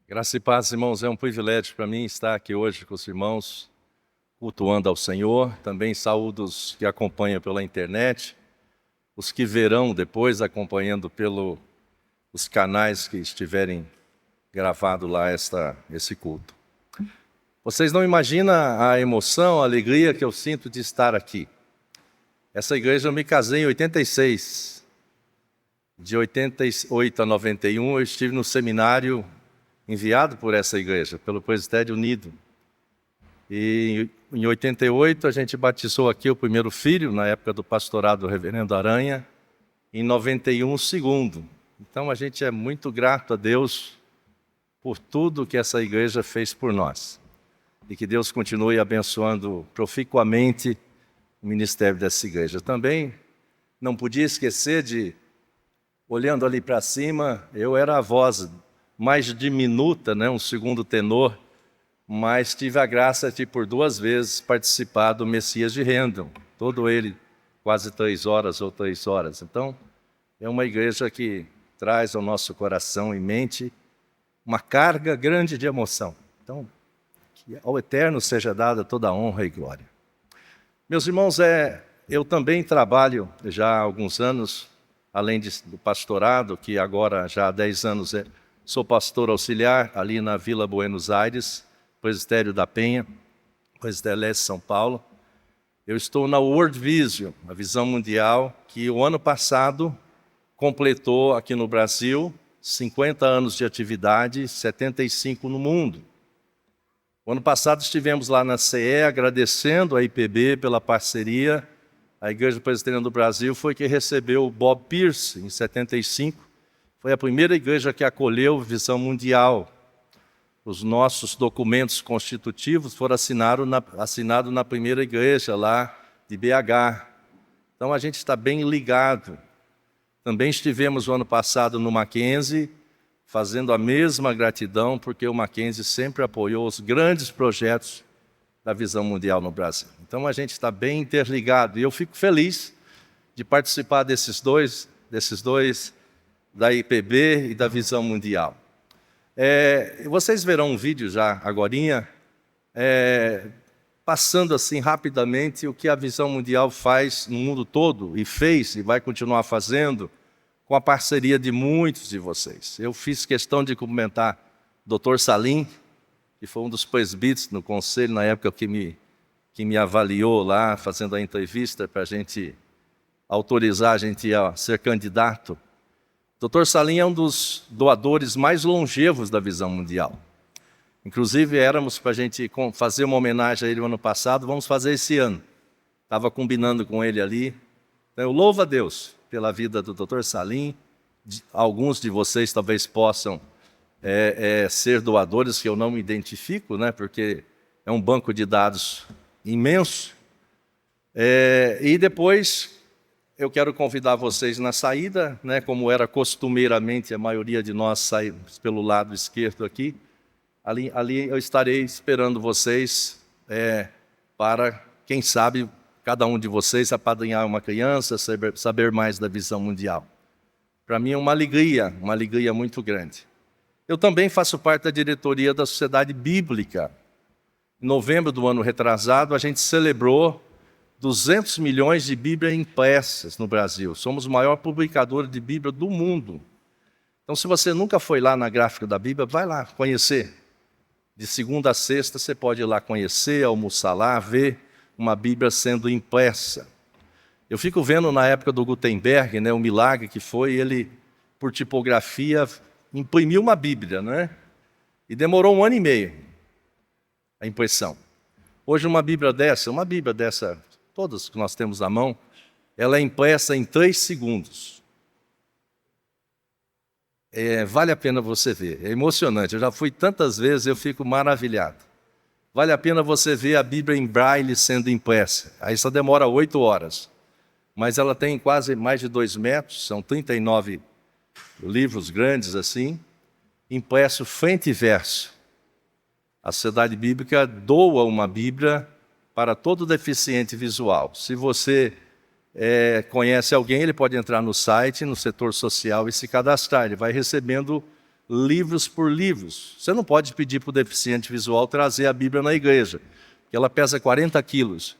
Graça e paz, irmãos, é um privilégio para mim estar aqui hoje com os irmãos, cultuando ao Senhor. Também saúdo os que acompanham pela internet, os que verão depois acompanhando pelos canais que estiverem gravado lá esse culto. Vocês não imaginam a emoção, a alegria que eu sinto de estar aqui. Essa igreja eu me casei em 86. De 88 a 91 eu estive no seminário enviado por essa igreja, pelo Presbitério Unido. E em 88 a gente batizou aqui o primeiro filho, na época do pastorado do reverendo Aranha, em 91 o segundo. Então a gente é muito grato a Deus por tudo que essa igreja fez por nós. E que Deus continue abençoando proficuamente o ministério dessa igreja. Também não podia esquecer de, olhando ali para cima, eu era a voz mais diminuta, um segundo tenor, mas tive a graça de por 2 vezes participar do Messias de Handel, todo ele quase 3 horas ou 3 horas. Então, é uma igreja que traz ao nosso coração e mente uma carga grande de emoção. Então, que ao Eterno seja dada toda a honra e glória. Meus irmãos, eu também trabalho já há alguns anos, além do pastorado, que agora já há 10 anos sou pastor auxiliar ali na Vila Buenos Aires, Presbitério da Penha, Presbitério Leste São Paulo. Eu estou na World Vision, a visão mundial, que o ano passado completou aqui no Brasil 50 anos de atividade, 75 no mundo. O ano passado estivemos lá na CE agradecendo a IPB pela parceria. A Igreja Presbiteriana do Brasil foi que recebeu o Bob Pierce em 75. Foi a primeira igreja que acolheu Visão Mundial. Os nossos documentos constitutivos foram assinados na primeira igreja lá de BH. Então a gente está bem ligado. Também estivemos o ano passado no Mackenzie, fazendo a mesma gratidão, porque o Mackenzie sempre apoiou os grandes projetos da Visão Mundial no Brasil. Então a gente está bem interligado. E eu fico feliz de participar desses dois da IPB e da Visão Mundial. Vocês verão um vídeo já agorinha, passando assim rapidamente o que a Visão Mundial faz no mundo todo, e fez e vai continuar fazendo, com a parceria de muitos de vocês. Eu fiz questão de cumprimentar o Dr. Salim, que foi um dos presbíteros no conselho, na época que me avaliou lá, fazendo a entrevista para a gente autorizar a gente a ser candidato. Dr. Salim é um dos doadores mais longevos da Visão Mundial. Inclusive, éramos para a gente fazer uma homenagem a ele no ano passado, vamos fazer esse ano. Estava combinando com ele ali. Então, eu louvo a Deus pela vida do Dr. Salim. Alguns de vocês talvez possam ser doadores, que eu não me identifico, porque é um banco de dados imenso. E depois eu quero convidar vocês na saída, como era costumeiramente, a maioria de nós saímos pelo lado esquerdo aqui. Ali eu estarei esperando vocês para, quem sabe, cada um de vocês apadrinhar uma criança, saber mais da Visão Mundial. Para mim é uma alegria muito grande. Eu também faço parte da diretoria da Sociedade Bíblica. Em novembro do ano retrasado, a gente celebrou 200 milhões de Bíblias impressas no Brasil. Somos o maior publicador de Bíblia do mundo. Então, se você nunca foi lá na gráfica da Bíblia, vai lá conhecer. De segunda a sexta, você pode ir lá conhecer, almoçar lá, ver uma Bíblia sendo impressa. Eu fico vendo na época do Gutenberg, o milagre que foi, ele, por tipografia, imprimiu uma Bíblia, E demorou 1 ano e meio a impressão. Hoje uma Bíblia dessa, todas que nós temos à mão, ela é impressa em 3 segundos. Vale a pena você ver, é emocionante. Eu já fui tantas vezes, eu fico maravilhado. Vale a pena você ver a Bíblia em braille sendo impressa. Aí só demora 8 horas. Mas ela tem quase mais de 2 metros, são 39 livros grandes assim, impresso frente e verso. A Sociedade Bíblica doa uma Bíblia para todo deficiente visual. Se você conhece alguém, ele pode entrar no site, no setor social e se cadastrar. Ele vai recebendo livros por livros. Você não pode pedir para o deficiente visual trazer a Bíblia na igreja, porque ela pesa 40 quilos.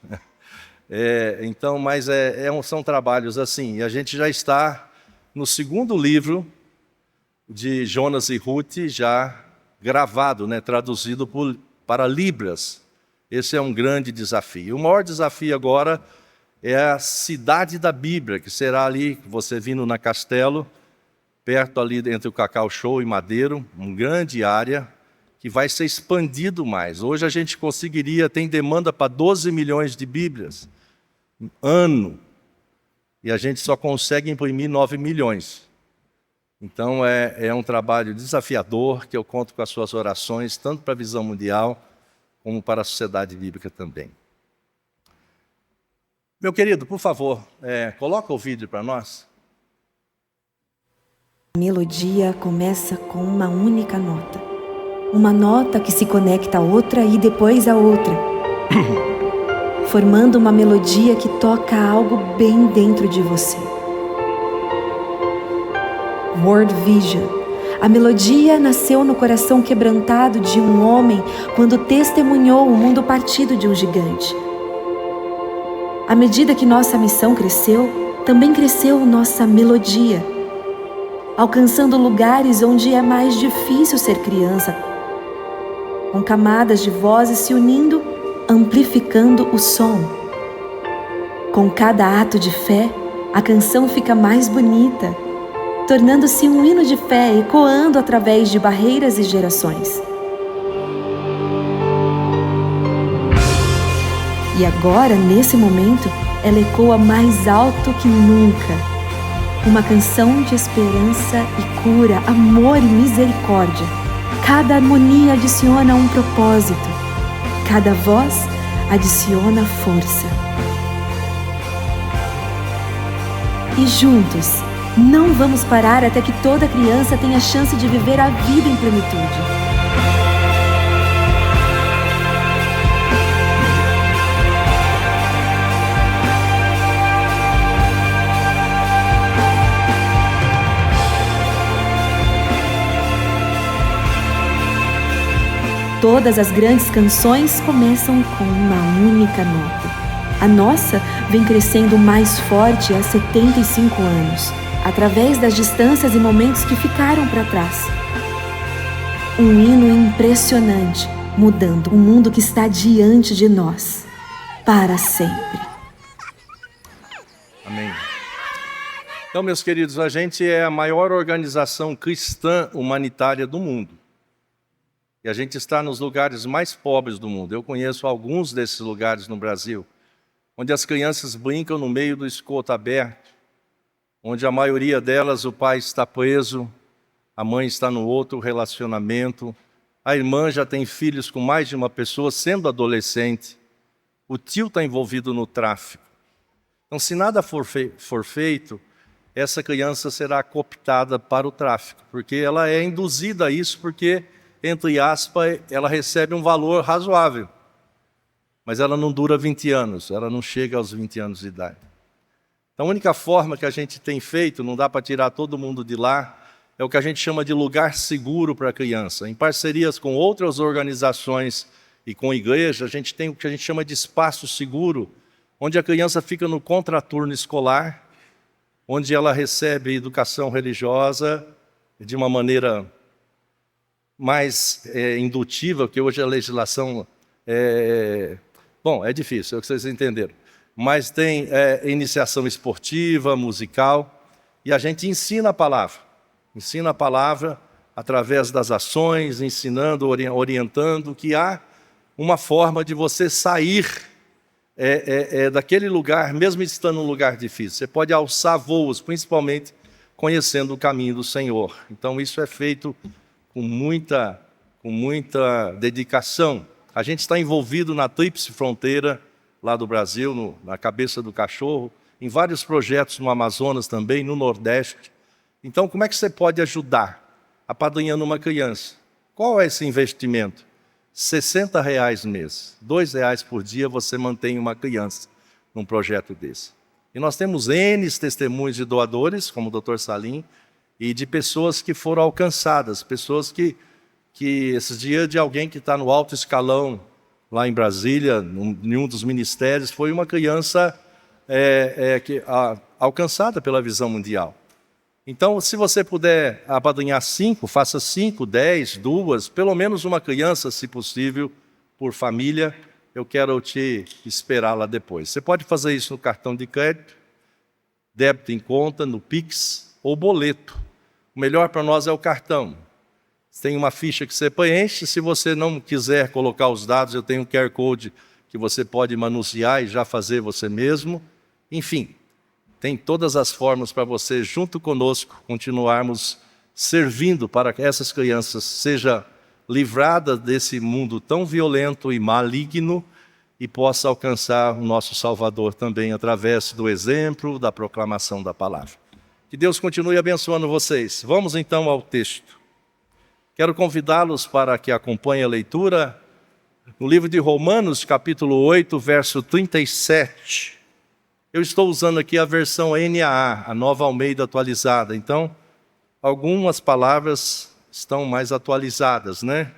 Então, mas são trabalhos assim. E a gente já está no segundo livro de Jonas e Ruth, já gravado, traduzido para Libras. Esse é um grande desafio. O maior desafio agora é a Cidade da Bíblia, que será ali, você vindo na Castelo, perto ali entre o Cacau Show e Madeiro, uma grande área que vai ser expandido mais. Hoje a gente tem demanda para 12 milhões de Bíblias, ano, e a gente só consegue imprimir 9 milhões. Então é um trabalho desafiador, que eu conto com as suas orações, tanto para a Visão Mundial, como para a Sociedade Bíblica também. Meu querido, por favor, coloca o vídeo para nós. A melodia começa com uma única nota. Uma nota que se conecta a outra e depois a outra, formando uma melodia que toca algo bem dentro de você. World Vision. A melodia nasceu no coração quebrantado de um homem quando testemunhou o mundo partido de um gigante. À medida que nossa missão cresceu, também cresceu nossa melodia, alcançando lugares onde é mais difícil ser criança, com camadas de vozes se unindo, amplificando o som. Com cada ato de fé, a canção fica mais bonita, tornando-se um hino de fé ecoando através de barreiras e gerações. E agora, nesse momento, ela ecoa mais alto que nunca. Uma canção de esperança e cura, amor e misericórdia. Cada harmonia adiciona um propósito. Cada voz adiciona força. E juntos, não vamos parar até que toda criança tenha chance de viver a vida em plenitude. Todas as grandes canções começam com uma única nota. A nossa vem crescendo mais forte há 75 anos, através das distâncias e momentos que ficaram para trás. Um hino impressionante, mudando o mundo que está diante de nós, para sempre. Amém. Então, meus queridos, a gente é a maior organização cristã humanitária do mundo. E a gente está nos lugares mais pobres do mundo. Eu conheço alguns desses lugares no Brasil, onde as crianças brincam no meio do esgoto aberto, onde a maioria delas o pai está preso, a mãe está no outro relacionamento, a irmã já tem filhos com mais de uma pessoa, sendo adolescente, o tio está envolvido no tráfico. Então, se nada for feito, essa criança será cooptada para o tráfico, porque ela é induzida a isso, porque, entre aspas, ela recebe um valor razoável. Mas ela não dura 20 anos, ela não chega aos 20 anos de idade. Então, a única forma que a gente tem feito, não dá para tirar todo mundo de lá, é o que a gente chama de lugar seguro para a criança. Em parcerias com outras organizações e com igreja, a gente tem o que a gente chama de espaço seguro, onde a criança fica no contraturno escolar, onde ela recebe educação religiosa de uma maneira mais indutiva, porque hoje a legislação é difícil, é o que vocês entenderam. Mas tem iniciação esportiva, musical, e a gente ensina a palavra. Ensina a palavra através das ações, ensinando, orientando, que há uma forma de você sair daquele lugar, mesmo estando num lugar difícil. Você pode alçar voos, principalmente conhecendo o caminho do Senhor. Então isso é feito com muita dedicação. A gente está envolvido na Tríplice Fronteira, lá do Brasil, na Cabeça do Cachorro, em vários projetos no Amazonas também, no Nordeste. Então, como é que você pode ajudar apadrinhando uma criança? Qual é esse investimento? R$60 mês, R$2 por dia você mantém uma criança num projeto desse. E nós temos N testemunhos de doadores, como o Dr. Salim, e de pessoas que foram alcançadas, pessoas que esses dias de alguém que está no alto escalão, lá em Brasília, em um dos ministérios, foi uma criança alcançada pela visão mundial. Então, se você puder apadrinhar 5, faça 5, 10, 2, pelo menos uma criança, se possível, por família. Eu quero te esperar lá depois. Você pode fazer isso no cartão de crédito, débito em conta, no Pix ou boleto. O melhor para nós é o cartão. Tem uma ficha que você preenche. Se você não quiser colocar os dados, eu tenho um QR Code que você pode manusear e já fazer você mesmo. Enfim, tem todas as formas para você, junto conosco, continuarmos servindo para que essas crianças sejam livradas desse mundo tão violento e maligno e possa alcançar o nosso Salvador também através do exemplo, da proclamação da palavra. Que Deus continue abençoando vocês. Vamos então ao texto. Quero convidá-los para que acompanhem a leitura no livro de Romanos, capítulo 8, verso 37. Eu estou usando aqui a versão NAA, a Nova Almeida atualizada. Então, algumas palavras estão mais atualizadas, né?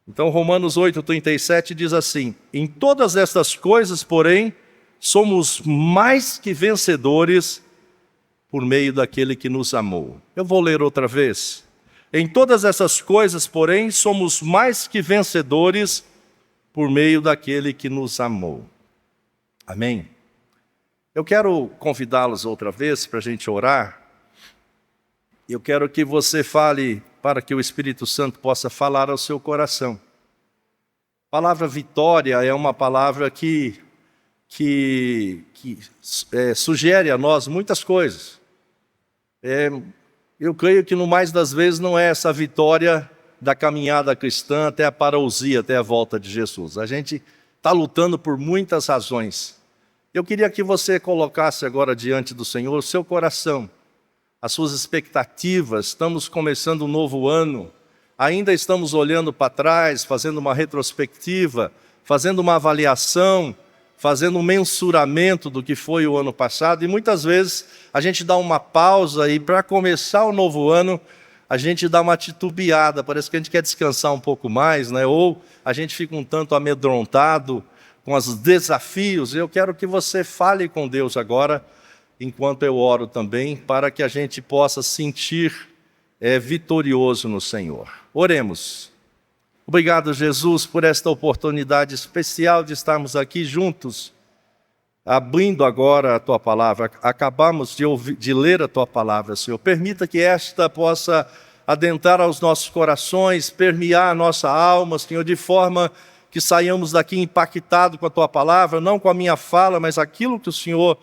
Então, Romanos 8, 37 diz assim: em todas estas coisas, porém, somos mais que vencedores por meio daquele que nos amou. Eu vou ler outra vez. Em todas essas coisas, porém, somos mais que vencedores por meio daquele que nos amou. Amém? Eu quero convidá-los outra vez para a gente orar. Eu quero que você fale para que o Espírito Santo possa falar ao seu coração. A palavra vitória é uma palavra que sugere a nós muitas coisas. Eu creio que no mais das vezes não é essa vitória da caminhada cristã até a parousia, até a volta de Jesus. A gente está lutando por muitas razões. Eu queria que você colocasse agora diante do Senhor o seu coração, as suas expectativas. Estamos começando um novo ano, ainda estamos olhando para trás, fazendo uma retrospectiva, fazendo uma avaliação, fazendo um mensuramento do que foi o ano passado, e muitas vezes a gente dá uma pausa e para começar o novo ano, a gente dá uma titubeada, parece que a gente quer descansar um pouco mais, né? Ou a gente fica um tanto amedrontado com os desafios. Eu quero que você fale com Deus agora, enquanto eu oro também, para que a gente possa sentir vitorioso no Senhor. Oremos. Obrigado, Jesus, por esta oportunidade especial de estarmos aqui juntos, abrindo agora a Tua Palavra. Acabamos de ler a Tua Palavra, Senhor. Permita que esta possa adentrar aos nossos corações, permear a nossa alma, Senhor, de forma que saiamos daqui impactados com a Tua Palavra, não com a minha fala, mas aquilo que o Senhor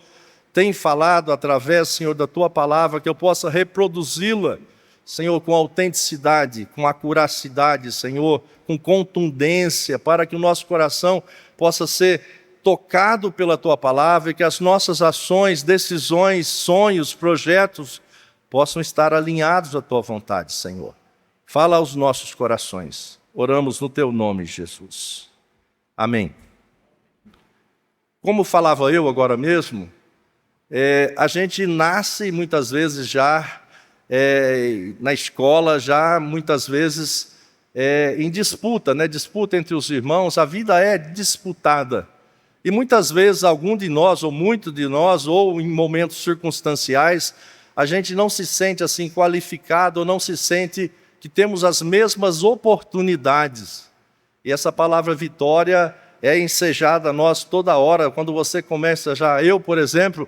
tem falado através, Senhor, da Tua Palavra, que eu possa reproduzi-la, Senhor, com autenticidade, com acuracidade, Senhor, com contundência, para que o nosso coração possa ser tocado pela Tua Palavra e que as nossas ações, decisões, sonhos, projetos possam estar alinhados à Tua vontade, Senhor. Fala aos nossos corações. Oramos no Teu nome, Jesus. Amém. Como falava eu agora mesmo, a gente nasce muitas vezes já na escola, já muitas vezes em disputa, né? Disputa entre os irmãos. A vida é disputada. E muitas vezes algum de nós, ou muito de nós, ou em momentos circunstanciais, a gente não se sente assim qualificado, ou não se sente que temos as mesmas oportunidades. E essa palavra vitória é ensejada a nós toda hora. Quando você começa já, eu, por exemplo,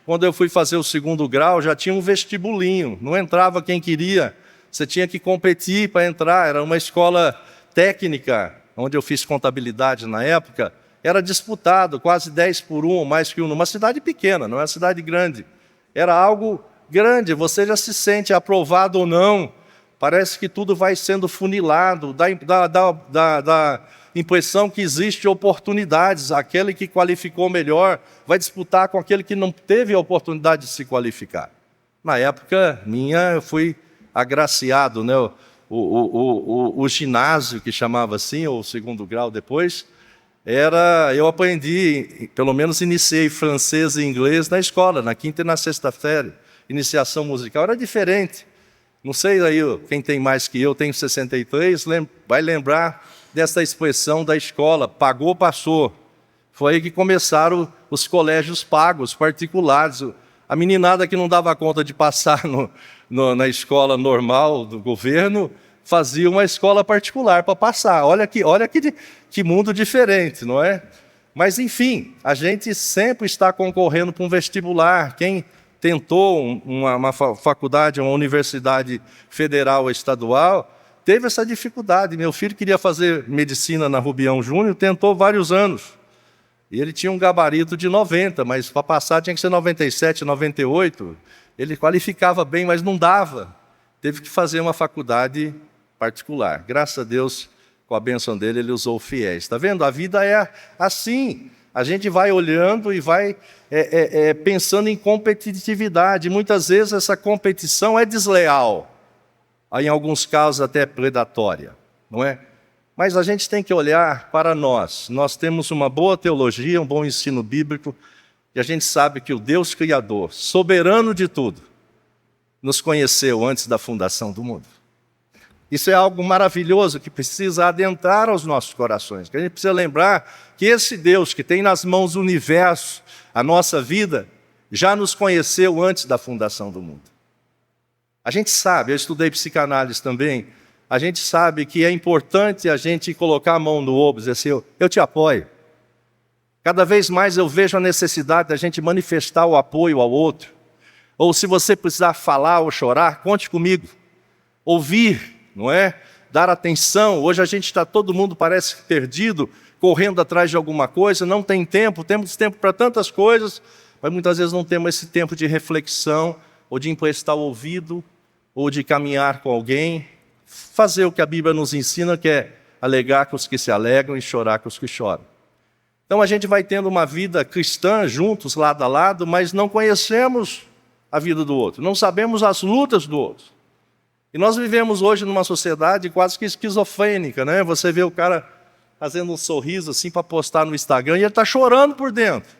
quando eu fui fazer o 2º grau, já tinha um vestibulinho, não entrava quem queria, você tinha que competir para entrar. Era uma escola técnica, onde eu fiz contabilidade na época, era disputado, quase 10 por 1, mais que 1, numa cidade pequena, não é uma cidade grande. Era algo grande, você já se sente aprovado ou não, parece que tudo vai sendo funilado, dá impressão que existem oportunidades. Aquele que qualificou melhor vai disputar com aquele que não teve a oportunidade de se qualificar. Na época minha, eu fui agraciado, né? O ginásio, que chamava assim, ou o 2º grau depois, eu aprendi, pelo menos iniciei francês e inglês na escola, na 5ª e na 6ª série. Iniciação musical era diferente. Não sei aí, quem tem mais que eu, tenho 63, vai lembrar dessa expressão da escola, pagou, passou. Foi aí que começaram os colégios pagos, particulares. A meninada que não dava conta de passar na escola normal do governo, fazia uma escola particular para passar. Olha que mundo diferente, não é? Mas, enfim, a gente sempre está concorrendo para um vestibular. Quem tentou uma faculdade, uma universidade federal ou estadual, teve essa dificuldade. Meu filho queria fazer medicina na Rubião Júnior, tentou vários anos. E ele tinha um gabarito de 90, mas para passar tinha que ser 97, 98. Ele qualificava bem, mas não dava. Teve que fazer uma faculdade particular. Graças a Deus, com a bênção dele, ele usou fiéis. Está vendo? A vida é assim. A gente vai olhando e vai pensando em competitividade. Muitas vezes essa competição é desleal. Em alguns casos até predatória, não é? Mas a gente tem que olhar para nós. Nós temos uma boa teologia, um bom ensino bíblico, e a gente sabe que o Deus Criador, soberano de tudo, nos conheceu antes da fundação do mundo. Isso é algo maravilhoso que precisa adentrar aos nossos corações. Que a gente precisa lembrar que esse Deus que tem nas mãos o universo, a nossa vida, já nos conheceu antes da fundação do mundo. A gente sabe, eu estudei psicanálise também, a gente sabe que é importante a gente colocar a mão no ombro e dizer assim, eu te apoio. Cada vez mais eu vejo a necessidade da gente manifestar o apoio ao outro. Ou se você precisar falar ou chorar, conte comigo. Ouvir, não é? Dar atenção. Hoje a gente está, todo mundo parece perdido, correndo atrás de alguma coisa, não tem tempo, temos tempo para tantas coisas, mas muitas vezes não temos esse tempo de reflexão, ou de emprestar o ouvido, ou de caminhar com alguém, fazer o que a Bíblia nos ensina, que é alegrar com os que se alegram e chorar com os que choram. Então a gente vai tendo uma vida cristã juntos, lado a lado, mas não conhecemos a vida do outro, não sabemos as lutas do outro. E nós vivemos hoje numa sociedade quase que esquizofrênica, né? Você vê o cara fazendo um sorriso assim para postar no Instagram e ele está chorando por dentro.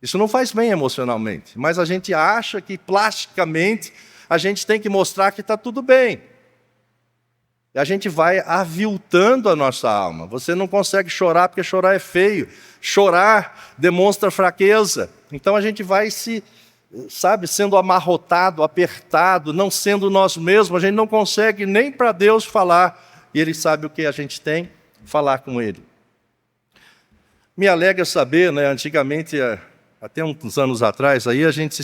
Isso não faz bem emocionalmente, mas a gente acha que plasticamente a gente tem que mostrar que está tudo bem. E a gente vai aviltando a nossa alma. Você não consegue chorar porque chorar é feio. Chorar demonstra fraqueza. Então a gente vai sendo amarrotado, apertado, não sendo nós mesmos. A gente não consegue nem para Deus falar. E Ele sabe o que a gente tem, falar com Ele. Me alegra saber, né, antigamente, até uns anos atrás, aí a gente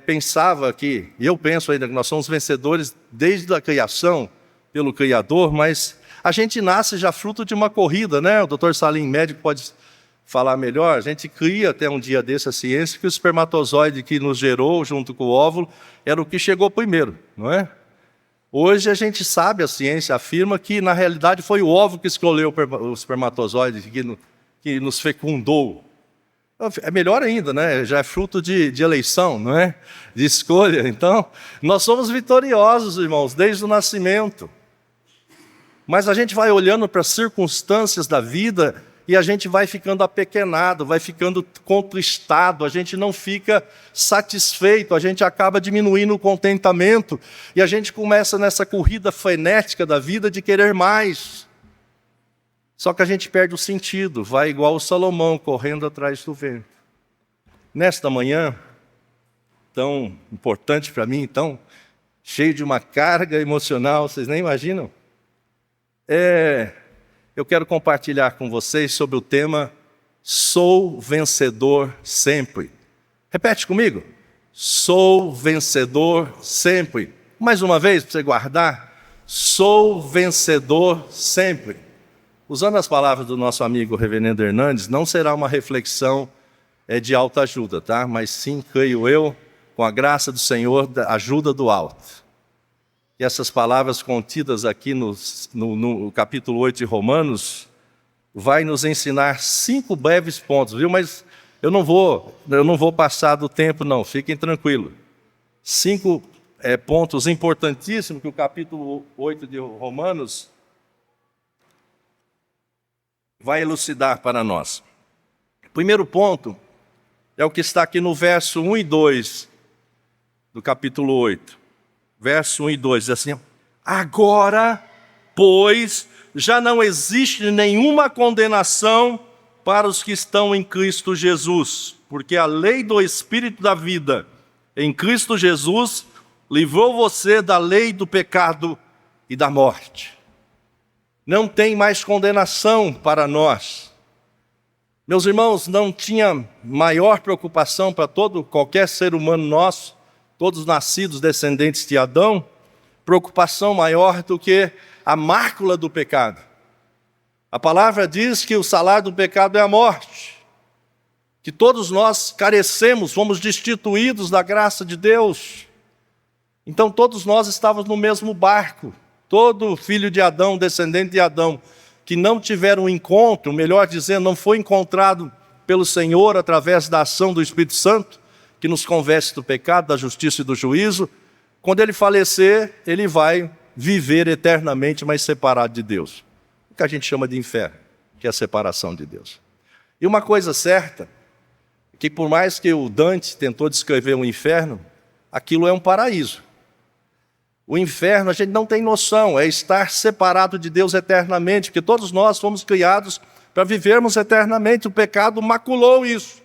pensava que, e eu penso ainda que nós somos vencedores desde a criação, pelo Criador, mas a gente nasce já fruto de uma corrida, né? O Dr. Salim, médico, pode falar melhor. A gente cria até um dia desse a ciência que o espermatozoide que nos gerou junto com o óvulo era o que chegou primeiro, não é? Hoje a gente sabe, a ciência afirma que na realidade foi o óvulo que escolheu o espermatozoide, que nos fecundou. É melhor ainda, né? Já é fruto de eleição, não é? De escolha. Então, nós somos vitoriosos, irmãos, desde o nascimento. Mas a gente vai olhando para as circunstâncias da vida e a gente vai ficando apequenado, vai ficando contristado, a gente não fica satisfeito, a gente acaba diminuindo o contentamento e a gente começa nessa corrida frenética da vida de querer mais. Só que a gente perde o sentido, vai igual o Salomão correndo atrás do vento. Nesta manhã, tão importante para mim, tão cheio de uma carga emocional, vocês nem imaginam? Eu quero compartilhar com vocês sobre o tema Sou vencedor sempre. Repete comigo. Sou vencedor sempre. Mais uma vez, para você guardar. Sou vencedor sempre. Usando as palavras do nosso amigo Reverendo Hernandes, não será uma reflexão de autoajuda, tá? Mas sim, creio eu, com a graça do Senhor, da ajuda do alto. E essas palavras contidas aqui no capítulo 8 de Romanos, vai nos ensinar 5 breves pontos, viu? Mas eu não vou passar do tempo, não, fiquem tranquilos. 5 pontos importantíssimos que o capítulo 8 de Romanos vai elucidar para nós. O primeiro ponto é o que está aqui no verso 1 e 2 do capítulo 8. verso 1 e 2, diz assim: agora, pois, já não existe nenhuma condenação para os que estão em Cristo Jesus, porque a lei do Espírito da vida em Cristo Jesus livrou você da lei do pecado e da morte. Não tem mais condenação para nós. Meus irmãos, não tinha maior preocupação para qualquer ser humano nosso, todos nascidos descendentes de Adão, preocupação maior do que a mácula do pecado. A palavra diz que o salário do pecado é a morte, que todos nós carecemos, fomos destituídos da graça de Deus. Então todos nós estávamos no mesmo barco. Todo filho de Adão, descendente de Adão, que não tiver um encontro, melhor dizendo, não foi encontrado pelo Senhor através da ação do Espírito Santo, que nos convence do pecado, da justiça e do juízo, quando ele falecer, ele vai viver eternamente, mas separado de Deus. O que a gente chama de inferno, que é a separação de Deus. E uma coisa certa, que por mais que o Dante tentou descrever um inferno, aquilo é um paraíso. O inferno, a gente não tem noção, é estar separado de Deus eternamente, porque todos nós fomos criados para vivermos eternamente. O pecado maculou isso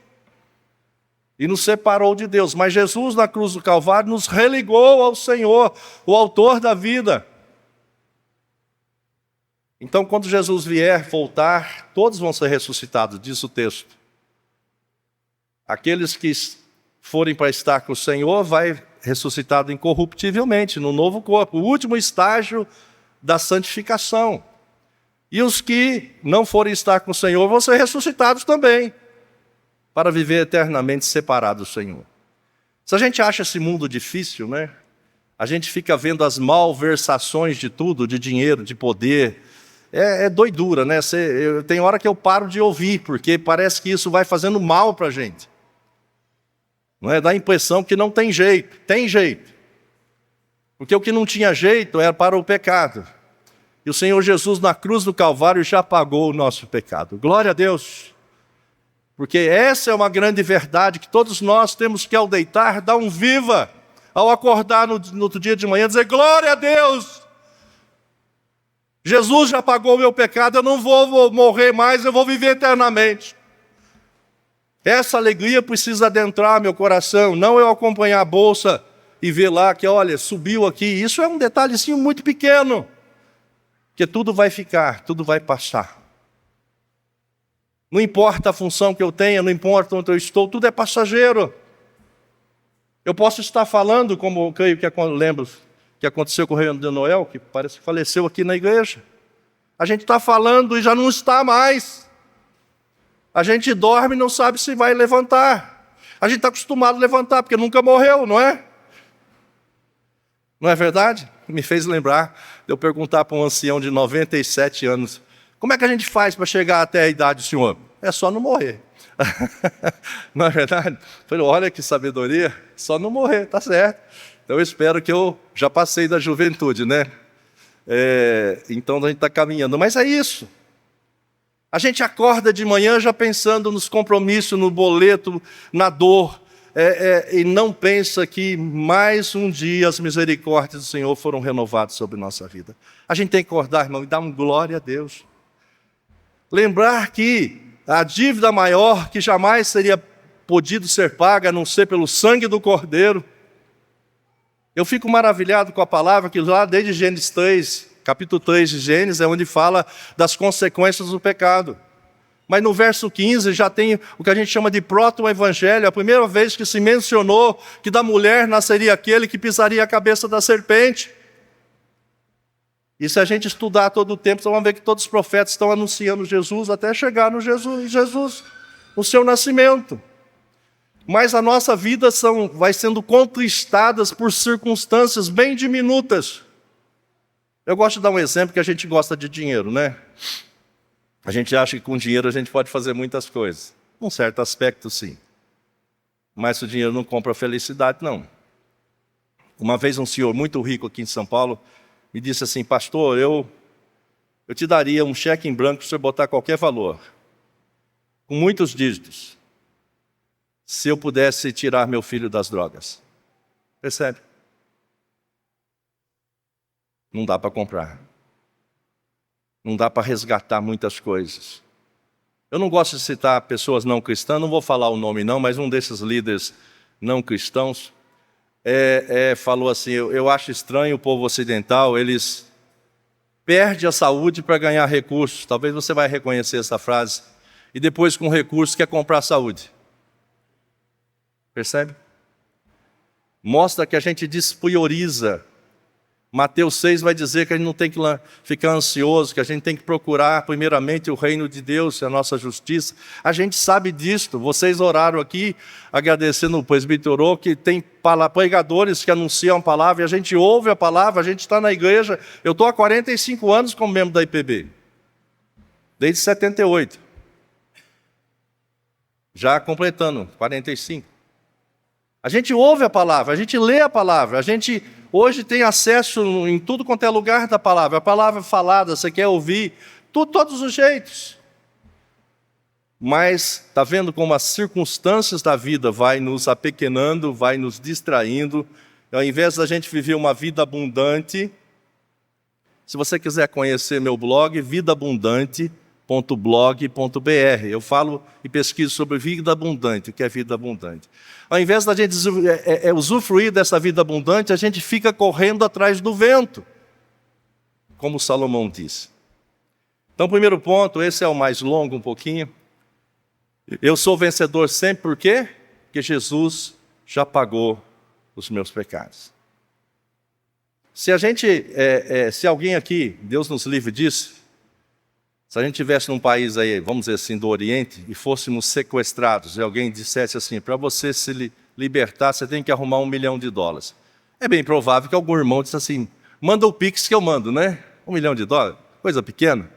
e nos separou de Deus. Mas Jesus, na cruz do Calvário, nos religou ao Senhor, o autor da vida. Então, quando Jesus vier, voltar, todos vão ser ressuscitados, diz o texto. Aqueles que forem para estar com o Senhor, vai ressuscitado incorruptivelmente, no novo corpo, o último estágio da santificação. E os que não forem estar com o Senhor vão ser ressuscitados também, para viver eternamente separados do Senhor. Se a gente acha esse mundo difícil, né? A gente fica vendo as malversações de tudo, de dinheiro, de poder. É doidura, né? Tem hora que eu paro de ouvir, porque parece que isso vai fazendo mal para a gente. Não é? Dá a impressão que não tem jeito. Tem jeito. Porque o que não tinha jeito era para o pecado. E o Senhor Jesus na cruz do Calvário já pagou o nosso pecado. Glória a Deus. Porque essa é uma grande verdade que todos nós temos que, ao deitar, dar um viva. Ao acordar no outro dia de manhã, dizer: glória a Deus. Jesus já pagou o meu pecado, eu não vou morrer mais, eu vou viver eternamente. Essa alegria precisa adentrar meu coração, não eu acompanhar a bolsa e ver lá que, olha, subiu aqui. Isso é um detalhezinho muito pequeno, porque tudo vai ficar, tudo vai passar. Não importa a função que eu tenha, não importa onde eu estou, tudo é passageiro. Eu posso estar falando, como eu creio que lembro que aconteceu com o rei de Noel, que parece que faleceu aqui na igreja. A gente está falando e já não está mais. A gente dorme e não sabe se vai levantar. A gente está acostumado a levantar, porque nunca morreu, não é? Não é verdade? Me fez lembrar de eu perguntar para um ancião de 97 anos, como é que a gente faz para chegar até a idade do senhor? É só não morrer. Não é verdade? Eu falei, olha que sabedoria, só não morrer, tá certo. Então eu espero que eu já passei da juventude, né? Então a gente está caminhando, mas é isso. A gente acorda de manhã já pensando nos compromissos, no boleto, na dor, e não pensa que mais um dia as misericórdias do Senhor foram renovadas sobre nossa vida. A gente tem que acordar, irmão, e dar uma glória a Deus. Lembrar que a dívida maior que jamais seria podido ser paga, a não ser pelo sangue do Cordeiro. Eu fico maravilhado com a palavra que lá desde Gênesis 3, capítulo 3 de Gênesis, é onde fala das consequências do pecado. Mas no verso 15 já tem o que a gente chama de proto-evangelho, a primeira vez que se mencionou que da mulher nasceria aquele que pisaria a cabeça da serpente. E se a gente estudar todo o tempo, vocês vão ver que todos os profetas estão anunciando Jesus até chegar no Jesus, no seu nascimento. Mas a nossa vida vai sendo contristadas por circunstâncias bem diminutas. Eu gosto de dar um exemplo que a gente gosta de dinheiro, né? A gente acha que com dinheiro a gente pode fazer muitas coisas. Num certo aspecto, sim. Mas o dinheiro não compra felicidade, não. Uma vez um senhor muito rico aqui em São Paulo me disse assim, pastor, eu te daria um cheque em branco para você botar qualquer valor, com muitos dígitos, se eu pudesse tirar meu filho das drogas. Percebe? Não dá para comprar. Não dá para resgatar muitas coisas. Eu não gosto de citar pessoas não cristãs, não vou falar o nome não, mas um desses líderes não cristãos falou assim, eu acho estranho o povo ocidental, eles perdem a saúde para ganhar recursos. Talvez você vai reconhecer essa frase. E depois com recursos quer comprar saúde. Percebe? Mostra que a gente desprioriza. Mateus 6 vai dizer que a gente não tem que ficar ansioso, que a gente tem que procurar primeiramente o reino de Deus e a nossa justiça. A gente sabe disto. Vocês oraram aqui, agradecendo o presbítero, que tem pregadores que anunciam a palavra, e a gente ouve a palavra, a gente está na igreja. Eu estou há 45 anos como membro da IPB, desde 78. Já completando 45. A gente ouve a palavra, a gente lê a palavra, a gente hoje tem acesso em tudo quanto é lugar da palavra. A palavra falada, você quer ouvir, todos os jeitos. Mas está vendo como as circunstâncias da vida vai nos apequenando, vai nos distraindo. Ao invés da gente viver uma vida abundante, se você quiser conhecer meu blog, vidaabundante.blog.br. Eu falo e pesquiso sobre vida abundante, o que é vida abundante. Ao invés da gente usufruir dessa vida abundante, a gente fica correndo atrás do vento, como Salomão disse. Então, primeiro ponto, esse é o mais longo um pouquinho. Eu sou vencedor sempre, por quê? Porque Jesus já pagou os meus pecados. Se alguém aqui, Deus nos livre disso, se a gente estivesse num país aí, vamos dizer assim, do Oriente, e fôssemos sequestrados, e alguém dissesse assim, para você se libertar, você tem que arrumar $1 milhão. É bem provável que algum irmão disse assim, manda o Pix que eu mando, né? $1 milhão, coisa pequena.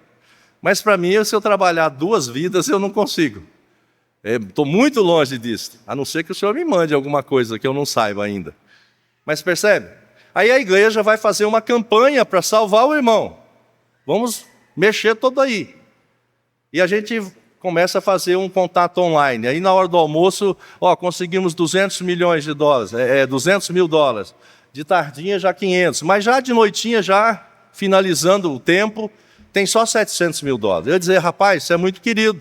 Mas para mim, se eu trabalhar 2 vidas, eu não consigo. Estou muito longe disso, a não ser que o Senhor me mande alguma coisa que eu não saiba ainda. Mas percebe? Aí a igreja vai fazer uma campanha para salvar o irmão. Vamos mexer todo aí. E a gente começa a fazer um contato online. Aí na hora do almoço, conseguimos $200 milhões, $200 mil. De tardinha já 500. Mas já de noitinha, já finalizando o tempo, tem só $700 mil. Eu ia dizer, rapaz, isso é muito querido.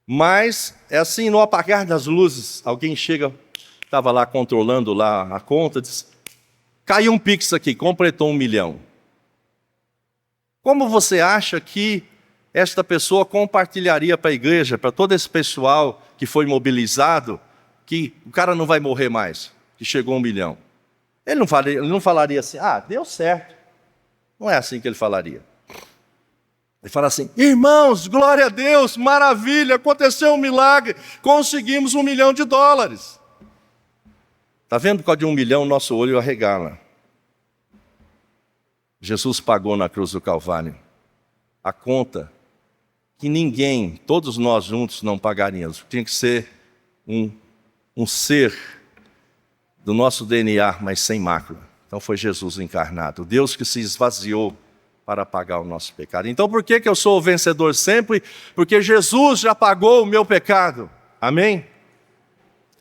Mas é assim, no apagar das luzes, alguém chega, estava lá controlando lá a conta, diz, caiu um Pix aqui, completou $1 milhão. Como você acha que esta pessoa compartilharia para a igreja, para todo esse pessoal que foi mobilizado, que o cara não vai morrer mais, que chegou $1 milhão? Ele não falaria assim, deu certo. Não é assim que ele falaria. Ele fala assim, irmãos, glória a Deus, maravilha, aconteceu um milagre, conseguimos $1 milhão. Está vendo por causa de $1 milhão, nosso olho arregala. Jesus pagou na cruz do Calvário a conta que ninguém, todos nós juntos, não pagaríamos. Tinha que ser um ser do nosso DNA, mas sem mácula. Então foi Jesus encarnado, Deus que se esvaziou para pagar o nosso pecado. Então por que eu sou o vencedor sempre? Porque Jesus já pagou o meu pecado. Amém?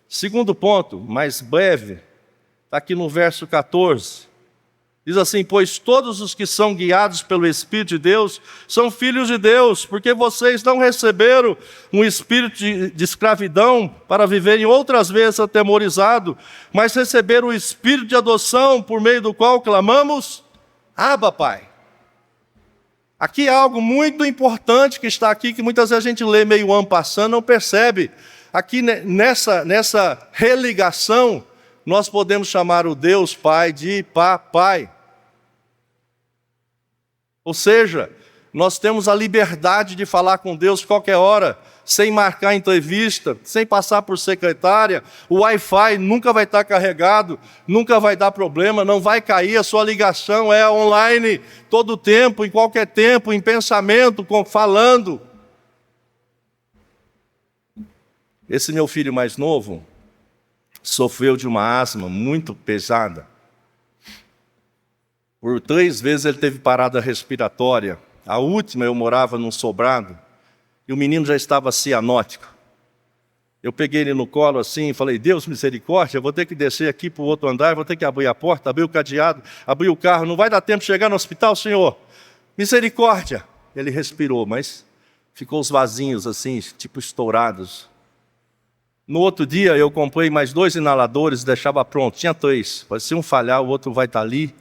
Segundo ponto, mais breve, está aqui no verso 14. Diz assim, pois todos os que são guiados pelo Espírito de Deus são filhos de Deus, porque vocês não receberam um espírito de escravidão para viverem outras vezes atemorizados, mas receberam o espírito de adoção, por meio do qual clamamos, Abba, Pai. Aqui é algo muito importante que está aqui, que muitas vezes a gente lê meio en passant, não percebe. Aqui nessa religação, nós podemos chamar o Deus Pai de Papai. Ou seja, nós temos a liberdade de falar com Deus qualquer hora, sem marcar entrevista, sem passar por secretária. O Wi-Fi nunca vai estar carregado, nunca vai dar problema, não vai cair, a sua ligação é online todo o tempo, em qualquer tempo, em pensamento, falando. Esse meu filho mais novo sofreu de uma asma muito pesada. Por 3 vezes ele teve parada respiratória. A última eu morava num sobrado e o menino já estava cianótico. Eu peguei ele no colo assim e falei, Deus, misericórdia, eu vou ter que descer aqui para o outro andar, vou ter que abrir a porta, abrir o cadeado, abrir o carro, não vai dar tempo de chegar no hospital, Senhor. Misericórdia. Ele respirou, mas ficou os vasinhos assim, tipo estourados. No outro dia eu comprei mais 2 inaladores, deixava pronto, tinha 3. Se um falhar, o outro vai estar ali.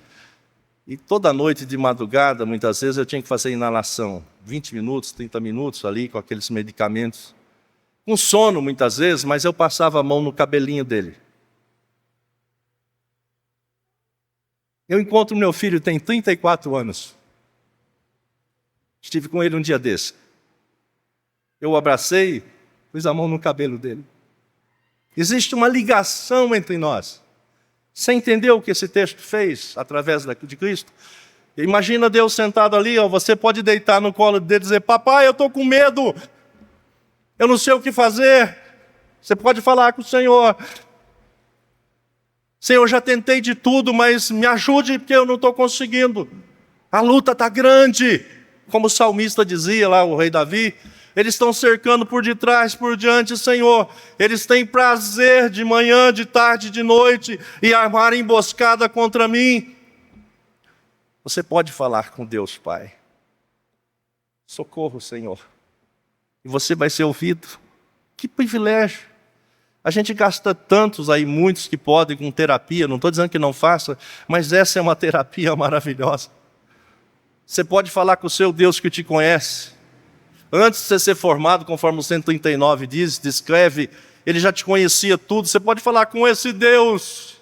E toda noite de madrugada, muitas vezes, eu tinha que fazer inalação. 20 minutos, 30 minutos ali com aqueles medicamentos. Com sono muitas vezes, mas eu passava a mão no cabelinho dele. Eu encontro meu filho, tem 34 anos. Estive com ele um dia desse. Eu o abracei, pus a mão no cabelo dele. Existe uma ligação entre nós. Você entendeu o que esse texto fez através de Cristo? Imagina Deus sentado ali, ó, você pode deitar no colo dele e dizer, papai, eu estou com medo, eu não sei o que fazer. Você pode falar com o Senhor, Senhor, já tentei de tudo, mas me ajude porque eu não estou conseguindo. A luta está grande, como o salmista dizia lá, o rei Davi. Eles estão cercando por detrás, por diante, Senhor. Eles têm prazer de manhã, de tarde, de noite, e armar emboscada contra mim. Você pode falar com Deus, Pai. Socorro, Senhor. E você vai ser ouvido. Que privilégio. A gente gasta tantos aí, muitos que podem com terapia. Não estou dizendo que não faça, mas essa é uma terapia maravilhosa. Você pode falar com o seu Deus que te conhece. Antes de você ser formado, conforme o 139 descreve, ele já te conhecia tudo. Você pode falar com esse Deus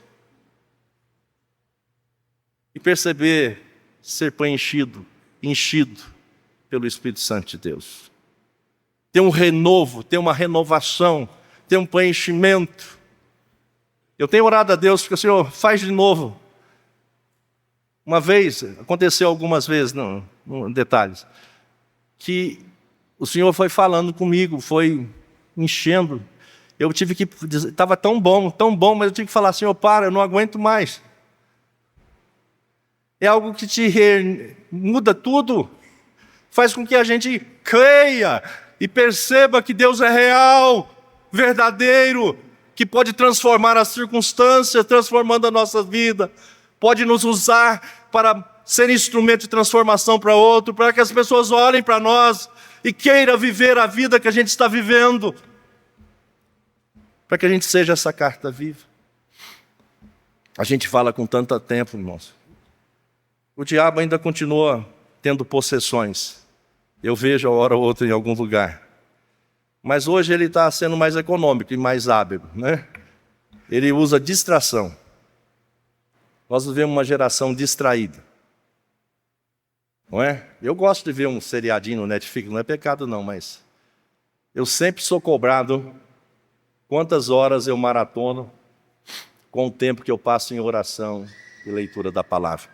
e perceber ser preenchido, enchido pelo Espírito Santo de Deus. Ter um renovo, ter uma renovação, ter um preenchimento. Eu tenho orado a Deus porque o Senhor faz de novo. Uma vez, aconteceu algumas vezes, não detalhes, que o Senhor foi falando comigo, foi enchendo. Eu tive que dizer, estava tão bom, mas eu tive que falar, Senhor, para, eu não aguento mais. É algo que muda tudo, faz com que a gente creia e perceba que Deus é real, verdadeiro, que pode transformar as circunstâncias, transformando a nossa vida, pode nos usar para ser instrumento de transformação para outro, para que as pessoas olhem para nós e queira viver a vida que a gente está vivendo, para que a gente seja essa carta viva. A gente fala com tanto tempo, irmãos. O diabo ainda continua tendo possessões. Eu vejo a hora ou outra em algum lugar. Mas hoje ele está sendo mais econômico e mais hábil, né? Ele usa distração. Nós vivemos uma geração distraída. Não é? Eu gosto de ver um seriadinho no Netflix, não é pecado não, mas eu sempre sou cobrado quantas horas eu maratono com o tempo que eu passo em oração e leitura da palavra.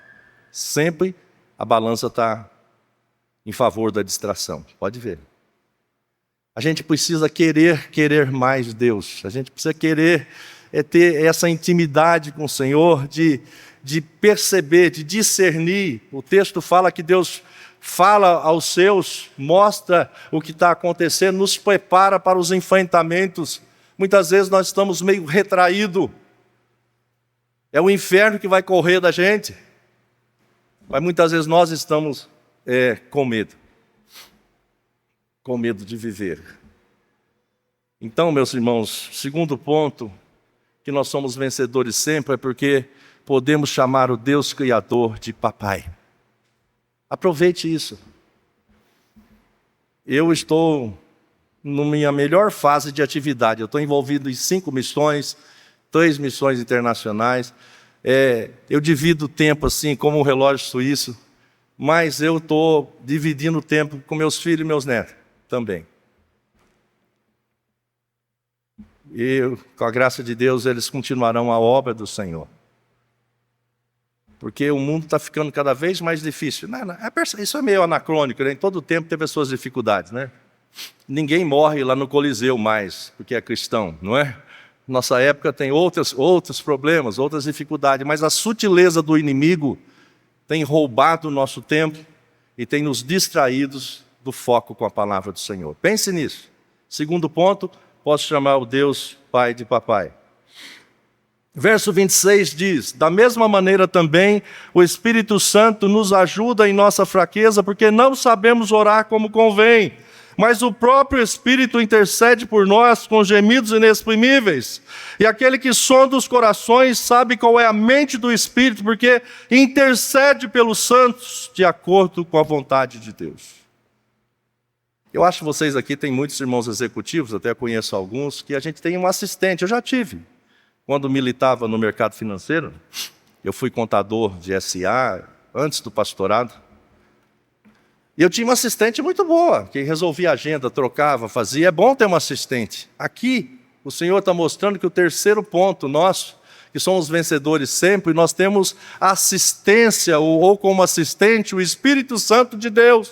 Sempre a balança está em favor da distração, pode ver. A gente precisa querer mais de Deus, a gente precisa querer ter essa intimidade com o Senhor, de perceber, de discernir. O texto fala que Deus fala aos seus, mostra o que está acontecendo, nos prepara para os enfrentamentos. Muitas vezes nós estamos meio retraídos. É o inferno que vai correr da gente. Mas muitas vezes nós estamos com medo. Com medo de viver. Então, meus irmãos, segundo ponto, que nós somos vencedores sempre, é porque podemos chamar o Deus Criador de papai. Aproveite isso. Eu estou na minha melhor fase de atividade. Eu estou envolvido em 5 missões, 3 missões internacionais. Eu divido o tempo assim, como um relógio suíço, mas eu estou dividindo o tempo com meus filhos e meus netos também. E, com a graça de Deus, eles continuarão a obra do Senhor. Porque o mundo está ficando cada vez mais difícil. Isso é meio anacrônico, né? Em todo tempo tem pessoas dificuldades, né? Ninguém morre lá no Coliseu mais, porque é cristão, não é? Nossa época tem outros problemas, outras dificuldades, mas a sutileza do inimigo tem roubado o nosso tempo e tem nos distraídos do foco com a palavra do Senhor. Pense nisso. Segundo ponto, posso chamar o Deus Pai de papai. Verso 26 diz: da mesma maneira também o Espírito Santo nos ajuda em nossa fraqueza, porque não sabemos orar como convém, mas o próprio Espírito intercede por nós com gemidos inexprimíveis. E aquele que sonda os corações sabe qual é a mente do Espírito, porque intercede pelos santos de acordo com a vontade de Deus. Eu acho que vocês aqui têm muitos irmãos executivos, até conheço alguns, que a gente tem um assistente. Eu já tive. Quando militava no mercado financeiro, eu fui contador de SA, antes do pastorado. E eu tinha uma assistente muito boa, que resolvia a agenda, trocava, fazia. É bom ter um assistente. Aqui, o Senhor está mostrando que o terceiro ponto nosso, que somos vencedores sempre, nós temos assistência, ou como assistente, o Espírito Santo de Deus.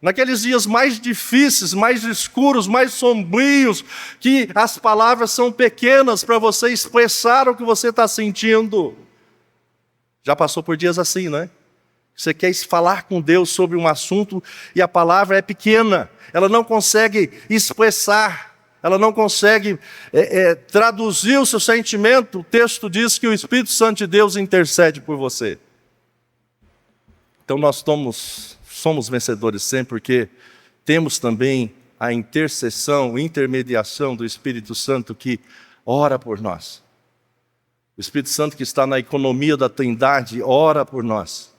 Naqueles dias mais difíceis, mais escuros, mais sombrios, que as palavras são pequenas para você expressar o que você está sentindo. Já passou por dias assim, né? Você quer falar com Deus sobre um assunto e a palavra é pequena, ela não consegue expressar, ela não consegue traduzir o seu sentimento. O texto diz que o Espírito Santo de Deus intercede por você. Então nós somos vencedores sempre, porque temos também a intercessão, intermediação do Espírito Santo que ora por nós. O Espírito Santo que está na economia da Trindade ora por nós.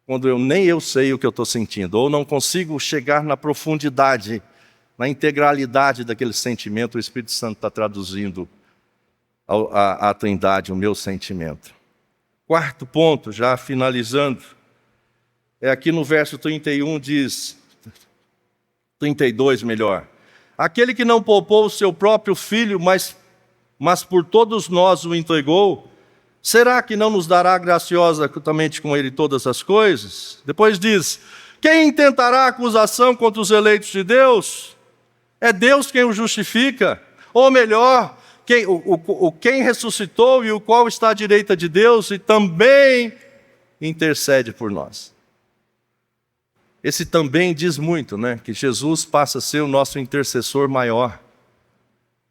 Quando nem eu sei o que eu estou sentindo, ou não consigo chegar na profundidade, na integralidade daquele sentimento, o Espírito Santo está traduzindo à Trindade o meu sentimento. Quarto ponto, já finalizando, é aqui no verso 31 diz, 32 melhor, aquele que não poupou o seu próprio filho, mas por todos nós o entregou, será que não nos dará graciosamente com ele todas as coisas? Depois diz, quem intentará acusação contra os eleitos de Deus? É Deus quem o justifica, ou melhor, quem ressuscitou e o qual está à direita de Deus e também intercede por nós. Esse também diz muito, né? Que Jesus passa a ser o nosso intercessor maior.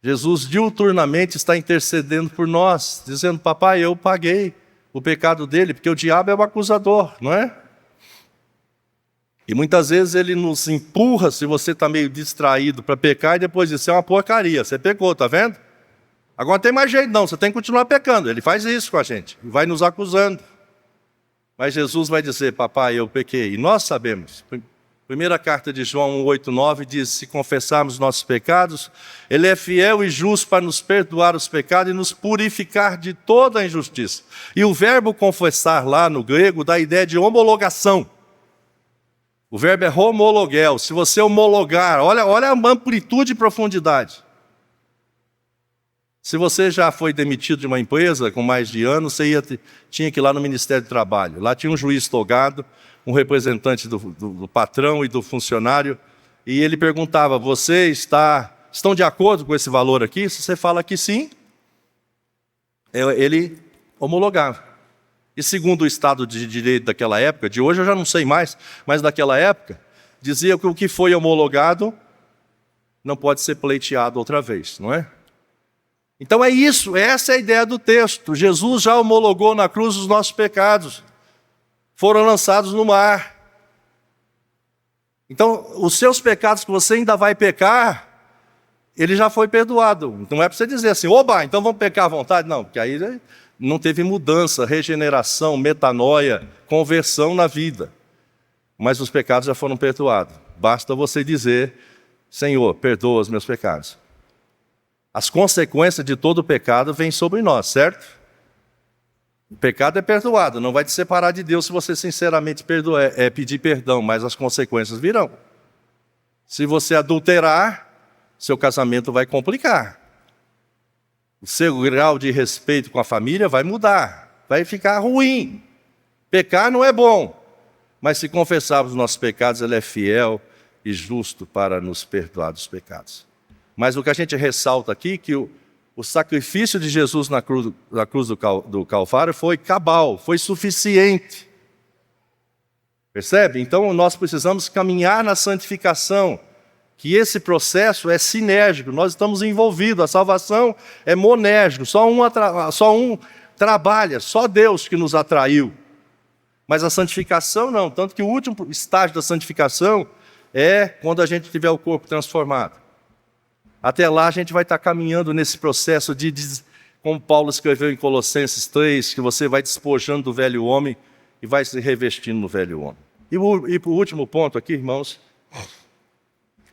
Jesus diuturnamente está intercedendo por nós, dizendo, papai, eu paguei o pecado dele, porque o diabo é o acusador, não é? E muitas vezes ele nos empurra, se você está meio distraído, para pecar, e depois diz, isso é uma porcaria, você pecou, está vendo? Agora não tem mais jeito não, você tem que continuar pecando. Ele faz isso com a gente, vai nos acusando. Mas Jesus vai dizer, papai, eu pequei. E nós sabemos. Primeira carta de João 1,8,9 diz, se confessarmos nossos pecados, Ele é fiel e justo para nos perdoar os pecados e nos purificar de toda a injustiça. E o verbo confessar lá no grego dá a ideia de homologação. O verbo é homologel. Se você homologar, olha a amplitude e profundidade. Se você já foi demitido de uma empresa com mais de anos, você tinha que ir lá no Ministério do Trabalho. Lá tinha um juiz togado, um representante do patrão e do funcionário, e ele perguntava, estão de acordo com esse valor aqui? Se você fala que sim, ele homologava. E segundo o Estado de Direito daquela época, de hoje eu já não sei mais, mas daquela época, dizia que o que foi homologado não pode ser pleiteado outra vez, não é? Então é isso, essa é a ideia do texto. Jesus já homologou na cruz os nossos pecados. Foram lançados no mar. Então, os seus pecados que você ainda vai pecar, ele já foi perdoado. Não é para você dizer assim, oba, então vamos pecar à vontade. Não, porque aí não teve mudança, regeneração, metanoia, conversão na vida. Mas os pecados já foram perdoados. Basta você dizer, Senhor, perdoa os meus pecados. As consequências de todo pecado vêm sobre nós, certo? O pecado é perdoado, não vai te separar de Deus se você sinceramente pedir perdão, mas as consequências virão. Se você adulterar, seu casamento vai complicar. O seu grau de respeito com a família vai mudar, vai ficar ruim. Pecar não é bom, mas se confessarmos os nossos pecados, Ele é fiel e justo para nos perdoar dos pecados. Mas o que a gente ressalta aqui, que o sacrifício de Jesus na cruz do Calvário foi cabal, foi suficiente. Percebe? Então nós precisamos caminhar na santificação. que esse processo é sinérgico, nós estamos envolvidos, a salvação é monérgico, só um trabalha, só Deus que nos atraiu. Mas a santificação não, tanto que o último estágio da santificação é quando a gente tiver o corpo transformado. Até lá a gente vai estar caminhando nesse processo como Paulo escreveu em Colossenses 3, que você vai despojando do velho homem e vai se revestindo no velho homem. E o último ponto aqui, irmãos,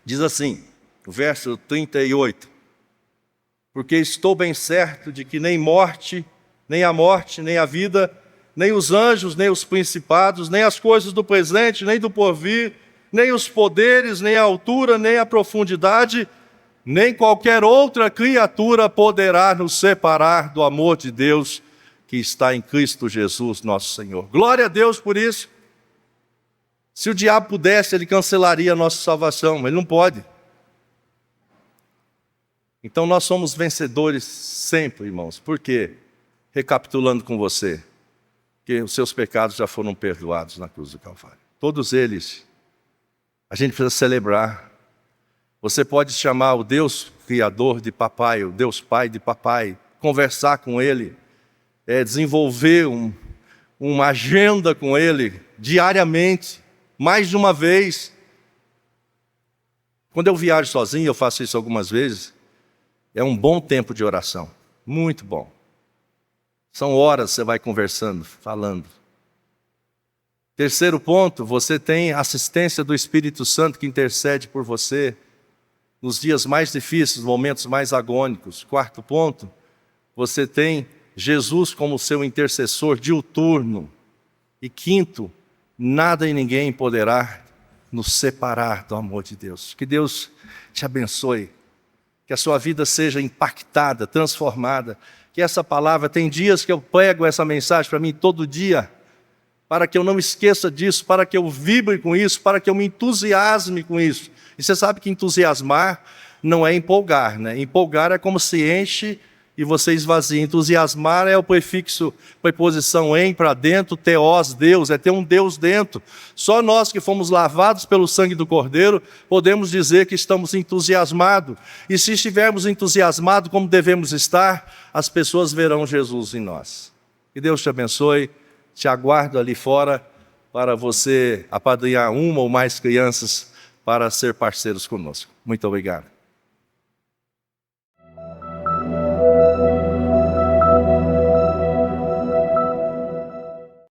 diz assim, o verso 38, porque estou bem certo de que nem morte, nem a morte, nem a vida, nem os anjos, nem os principados, nem as coisas do presente, nem do porvir, nem os poderes, nem a altura, nem a profundidade, nem qualquer outra criatura poderá nos separar do amor de Deus que está em Cristo Jesus, nosso Senhor. Glória a Deus por isso. Se o diabo pudesse, ele cancelaria a nossa salvação, mas ele não pode. Então nós somos vencedores sempre, irmãos. Por quê? Recapitulando com você, que os seus pecados já foram perdoados na cruz do Calvário. Todos eles. A gente precisa celebrar. Você pode chamar o Deus Criador de papai, o Deus Pai de papai, conversar com Ele, desenvolver uma agenda com Ele diariamente, mais de uma vez. Quando eu viajo sozinho, eu faço isso algumas vezes, é um bom tempo de oração, muito bom. São horas que você vai conversando, falando. Terceiro ponto, você tem assistência do Espírito Santo que intercede por você nos dias mais difíceis, nos momentos mais agônicos. Quarto ponto, você tem Jesus como seu intercessor diuturno. E quinto, nada e ninguém poderá nos separar do amor de Deus. Que Deus te abençoe, que a sua vida seja impactada, transformada, que essa palavra, tem dias que eu prego essa mensagem para mim todo dia, para que eu não esqueça disso, para que eu vibre com isso, para que eu me entusiasme com isso. E você sabe que entusiasmar não é empolgar, né? Empolgar é como se enche e você esvazia. Entusiasmar é o prefixo, preposição em para dentro, teós, Deus, é ter um Deus dentro. Só nós que fomos lavados pelo sangue do Cordeiro podemos dizer que estamos entusiasmados. E se estivermos entusiasmados como devemos estar, as pessoas verão Jesus em nós. Que Deus te abençoe, te aguardo ali fora para você apadrinhar uma ou mais crianças para ser parceiros conosco. Muito obrigado.